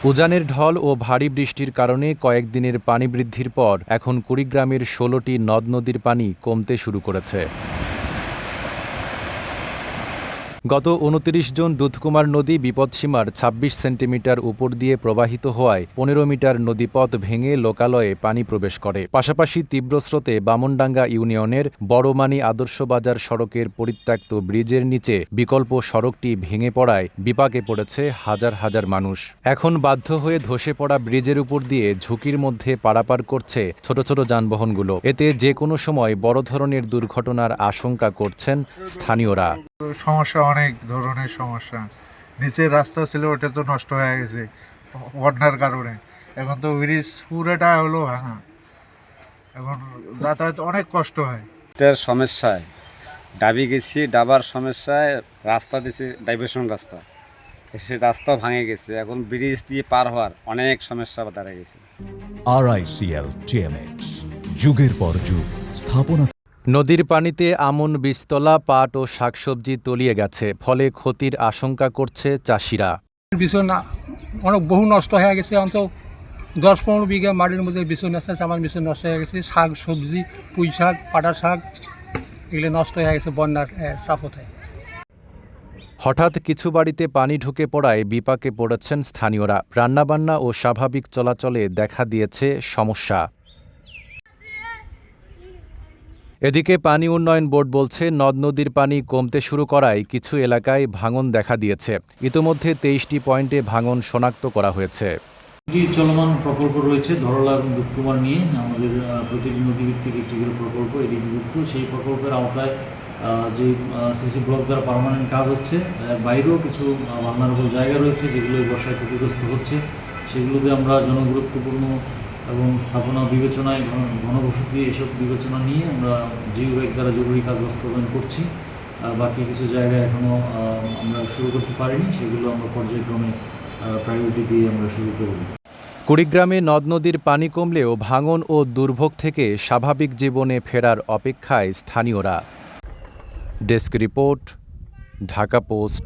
উজানের ঢল ও ভারী বৃষ্টির কারণে কয়েকদিনের পানি বৃদ্ধির পর এখন কুড়িগ্রামের ১৬টি নদ-নদীর পানি কমতে শুরু করেছে। গত ২৯ জুন দুধকুমার নদী বিপদসীমার ২৬ সেন্টিমিটার উপর দিয়ে প্রবাহিত হওয়ায় ১৫ মিটার নদীপথ ভেঙে লোকালয়ে পানি প্রবেশ করে। পাশাপাশি তীব্র স্রোতে বামনডাঙ্গা ইউনিয়নের বড়মানি আদর্শ বাজার সড়কের পরিত্যক্ত ব্রিজের নিচে বিকল্প সড়কটি ভেঙে পড়ায় বিপাকে পড়েছে হাজার হাজার মানুষ। এখন বাধ্য হয়ে ধসে পড়া ব্রিজের উপর দিয়ে ঝুঁকির মধ্যে পারাপার করছে ছোট ছোট যানবাহনগুলো। এতে যে কোনো সময় বড় ধরনের দুর্ঘটনার আশঙ্কা করছেন স্থানীয়রা। সমস্যা, অনেক ধরনের সমস্যা। নিচের রাস্তা ছিল ওটা তো নষ্ট হয়ে গেছে বন্যার কারণে। এখন তো ব্রিজ পুরোটা হলো ভাঙা, এখন যাতায়াত অনেক কষ্ট হয়। এটার সমস্যায় ডাবি গেছি, ডাবার সমস্যায় রাস্তা দিয়েছে ডাইভারশন রাস্তা, সে রাস্তাও ভাঙে গেছে। এখন ব্রিজ দিয়ে পার হওয়ার অনেক সমস্যা দেখা গেছে। RICL TMX, যুগের পর যুগ স্থাপনা। নদীর পানিতে আমন, বীজতলা, পাট ও শাকসবজি তলিয়ে গেছে, ফলে ক্ষতির আশঙ্কা করছে চাষিরা। বিছন অনেক বহু নষ্ট হয়ে গেছে। অন্তত ১০-১৫ বিঘা মাটির মধ্যে বিছন আছে, আমার বিছন নষ্ট হয়ে গেছে। শাক সবজি, পুঁই শাক, পাটার শাক এগুলো নষ্ট হয়ে গেছে বন্যার সাফতায়। হঠাৎ কিছু বাড়িতে পানি ঢুকে পড়ায় বিপাকে পড়েছেন স্থানীয়রা। রান্নাবান্না ও স্বাভাবিক চলাচলে দেখা দিয়েছে সমস্যা। এদিকে পানি উন্নয়ন বোর্ড বলছে, নদ-নদীর পানি কমতে শুরু করায় কিছু এলাকায় ভাঙন দেখা দিয়েছে। ইতোমধ্যে ২৩টি পয়েন্টে ভাঙন শনাক্ত করা হয়েছে। একটি চলমান প্রকল্প রয়েছে ধরলা এবং দুধকুমার নিয়ে। আমাদের প্রতিটি নদীভিত্তিক একটি করে প্রকল্প এডিবিভুক্ত। সেই প্রকল্পের আওতায় যে সিসি ব্লক দ্বারা পার্মানেন্ট কাজ হচ্ছে, বাইরেও কিছু ভালনারেবল জায়গা রয়েছে যেগুলো বর্ষায় ক্ষতিগ্রস্ত হচ্ছে। সেগুলোতে আমরা জনগুরুত্বপূর্ণ এবং স্থাপনা বিবেচনায়, ঘনবসতি এসব বিবেচনা নিয়ে আমরা জিওব্যাগ দ্বারা জরুরি কাজ বাস্তবায়ন করছি। বাকি কিছু জায়গায় এখনও আমরা শুরু করতে পারিনি, সেগুলো আমরা পর্যায়ক্রমে প্রায়োরিটি দিয়ে আমরা শুরু করব। কুড়িগ্রামে নদ-নদীর পানি কমলেও ভাঙন ও দুর্ভোগ থেকে স্বাভাবিক জীবনে ফেরার অপেক্ষায় স্থানীয়রা। Desk report, Dhaka post.